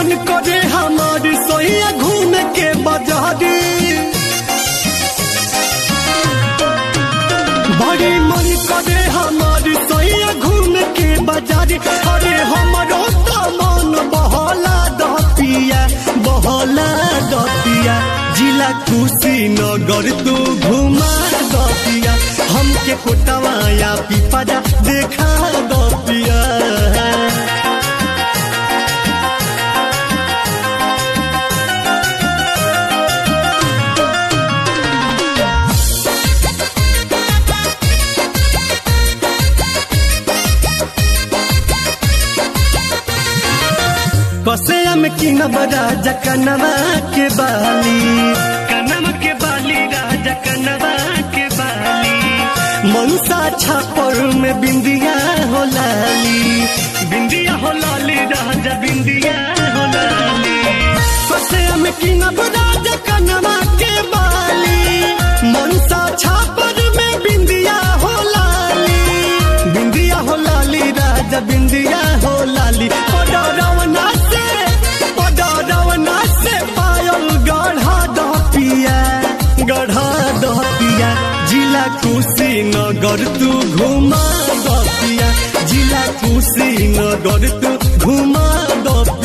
मन करे हमारी सोइया घूम के बाजारी, बड़ी मन करे हमारी सोइया घूम के बाजारी। अरे हमारो तो मन बहला दपिया, बहला दपिया, जिला कुशीनगर तू घुमा दपिया, हमके कोटवाया पिपरा देखा दपिया। कसे में की राजा कनवा के बाली, कनवा के बाली राजा कनवा के बाली, मनसा छापर में बिंदिया हो लाली, बिंदिया हो लाली राजा बिंदिया हो लाली। कसे में की राजा कनवा के बाली, मनसा छापर में बिंदिया हो लाली, बिंदिया हो लाली राजा बिंदिया हो लाली। गढ़ा दपिया, जिला कुशीनगर तू घुमा दपिया, जिला कुशीनगर तू घुमा दपिया।